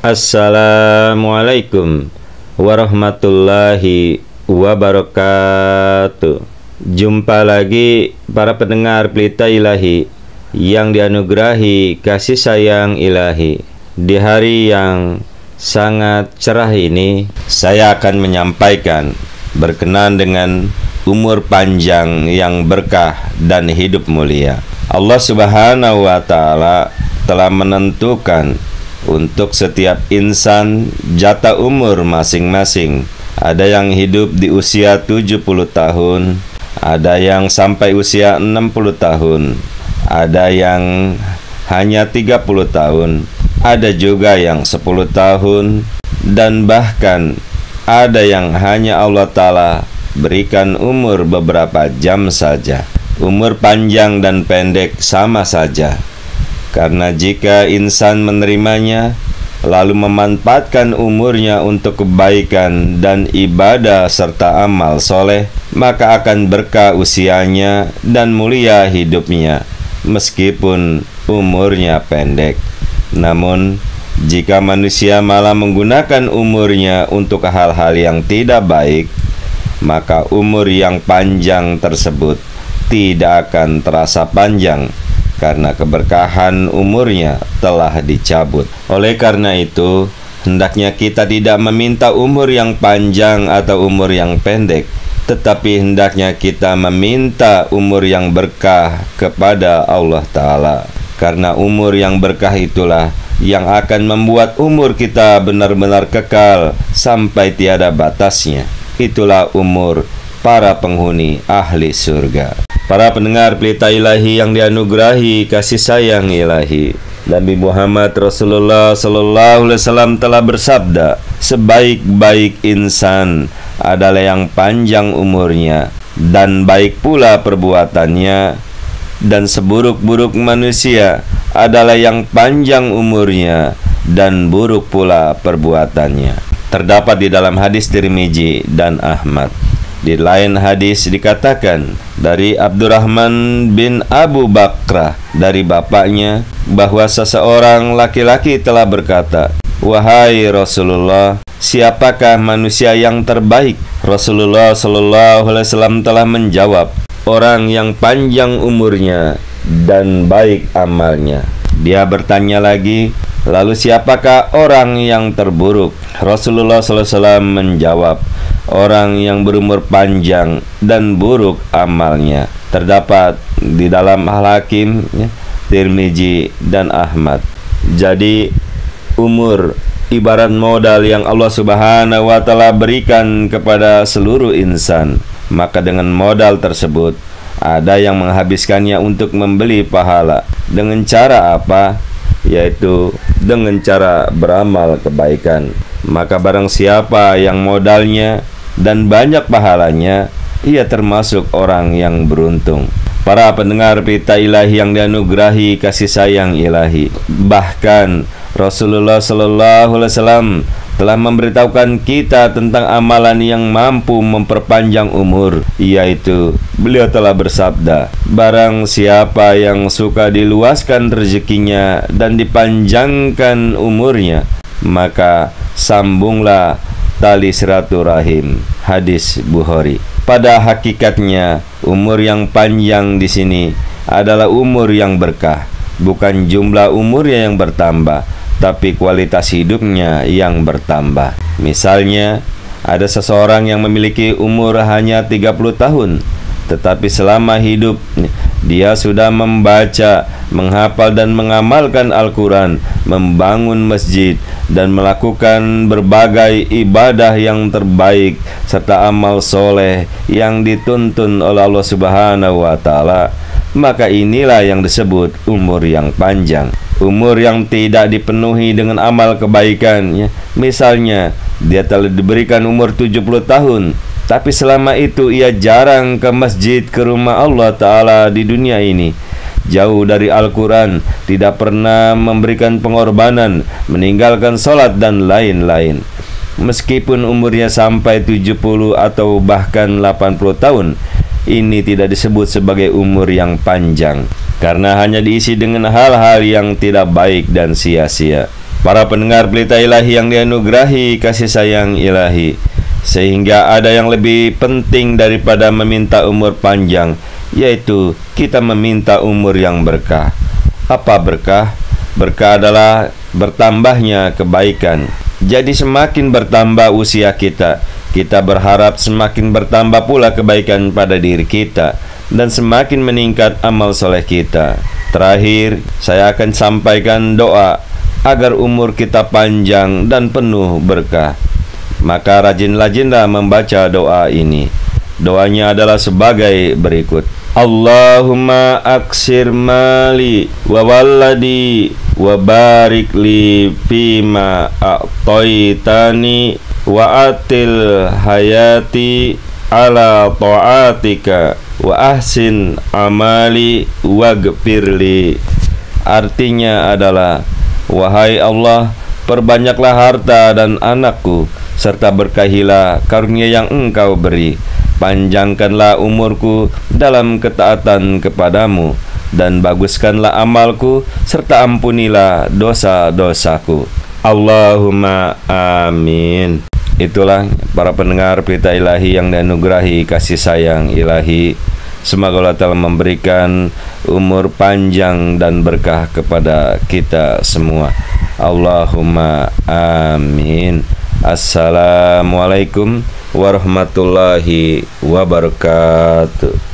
Assalamualaikum warahmatullahi wabarakatuh. Jumpa lagi para pendengar Pelita Ilahi yang dianugerahi kasih sayang ilahi. Di hari yang sangat cerah ini, saya akan menyampaikan berkenaan dengan umur panjang yang berkah dan hidup mulia. Allah Subhanahu wa Ta'ala telah menentukan untuk setiap insan jatah umur masing-masing. Ada yang hidup di usia 70 tahun, ada yang sampai usia 60 tahun, ada yang hanya 30 tahun, ada juga yang 10 tahun, dan bahkan ada yang hanya Allah Ta'ala berikan umur beberapa jam saja. Umur panjang dan pendek sama saja, karena jika insan menerimanya lalu memanfaatkan umurnya untuk kebaikan dan ibadah serta amal soleh, maka akan berkah usianya dan mulia hidupnya meskipun umurnya pendek. Namun jika manusia malah menggunakan umurnya untuk hal-hal yang tidak baik, maka umur yang panjang tersebut tidak akan terasa panjang karena keberkahan umurnya telah dicabut. Oleh karena itu, hendaknya kita tidak meminta umur yang panjang atau umur yang pendek, tetapi hendaknya kita meminta umur yang berkah kepada Allah Ta'ala. Karena umur yang berkah itulah yang akan membuat umur kita benar-benar kekal sampai tiada batasnya. Itulah umur para penghuni ahli surga. Para pendengar Pelita Ilahi yang dianugerahi kasih sayang ilahi, Nabi Muhammad Rasulullah Sallallahu Alaihi Wasallam telah bersabda, sebaik-baik insan adalah yang panjang umurnya dan baik pula perbuatannya, dan seburuk-buruk manusia adalah yang panjang umurnya dan buruk pula perbuatannya. Terdapat di dalam hadis Tirmizi dan Ahmad. Di lain hadis dikatakan dari Abdurrahman bin Abu Bakrah dari bapaknya bahwa seseorang laki-laki telah berkata, "Wahai Rasulullah, siapakah manusia yang terbaik?" Rasulullah Sallallahu Alaihi Wasallam telah menjawab, "Orang yang panjang umurnya dan baik amalnya." Dia bertanya lagi, "Lalu siapakah orang yang terburuk?" Rasulullah Sallallahu Alaihi Wasallam menjawab, "Orang yang berumur panjang dan buruk amalnya." Terdapat di dalam Al-Hakim, Tirmizi dan Ahmad. Jadi umur ibarat modal yang Allah Subhanahu wa Ta'ala berikan kepada seluruh insan. Maka dengan modal tersebut ada yang menghabiskannya untuk membeli pahala. Dengan cara apa? Yaitu dengan cara beramal kebaikan. Maka barang siapa yang modalnya dan banyak pahalanya, ia termasuk orang yang beruntung. Para pendengar Pelita Ilahi yang dianugerahi kasih sayang ilahi, bahkan Rasulullah Sallallahu Alaihi Wasallam telah memberitahukan kita tentang amalan yang mampu memperpanjang umur, yaitu beliau telah bersabda, barang siapa yang suka diluaskan rezekinya dan dipanjangkan umurnya, maka sambunglah tali silaturahim. Hadis Bukhari. Pada hakikatnya umur yang panjang di sini adalah umur yang berkah, bukan jumlah umurnya yang bertambah, tapi kualitas hidupnya yang bertambah. Misalnya, ada seseorang yang memiliki umur hanya 30 tahun, tetapi selama hidup dia sudah membaca, menghafal dan mengamalkan Al-Quran, membangun masjid, dan melakukan berbagai ibadah yang terbaik serta amal soleh yang dituntun oleh Allah Subhanahu wa Ta'ala. Maka inilah yang disebut umur yang panjang. Umur yang tidak dipenuhi dengan amal kebaikan, misalnya dia telah diberikan umur 70 tahun, tapi selama itu ia jarang ke masjid, ke rumah Allah Ta'ala di dunia ini, jauh dari Al-Quran, tidak pernah memberikan pengorbanan, meninggalkan sholat dan lain-lain. Meskipun umurnya sampai 70 atau bahkan 80 tahun, ini tidak disebut sebagai umur yang panjang, karena hanya diisi dengan hal-hal yang tidak baik dan sia-sia. para pendengar Pelita Ilahi yang dianugerahi kasih sayang ilahi, sehingga ada yang lebih penting daripada meminta umur panjang, yaitu kita meminta umur yang berkah. Apa berkah? Berkah adalah bertambahnya kebaikan. Jadi semakin bertambah usia kita, kita berharap semakin bertambah pula kebaikan pada diri kita, dan semakin meningkat amal soleh kita. Terakhir, saya akan sampaikan doa agar umur kita panjang dan penuh berkah. Maka rajin-rajinlah membaca doa ini. Doanya adalah sebagai berikut: Allahumma aksir mali wa waladi wa barik li fima a'toitani wa atil hayati ala ta'atika wa ahsin amali waghfirli. Artinya adalah, wahai Allah, perbanyaklah harta dan anakku, serta berkahilah karunia yang Engkau beri. Panjangkanlah umurku dalam ketaatan kepadamu, dan baguskanlah amalku, serta ampunilah dosa-dosaku. Allahumma amin. Itulah para pendengar Pelita Ilahi yang dianugerahi kasih sayang ilahi. Semoga Allah telah memberikan umur panjang dan berkah kepada kita semua. Allahumma amin. Assalamualaikum warahmatullahi wabarakatuh.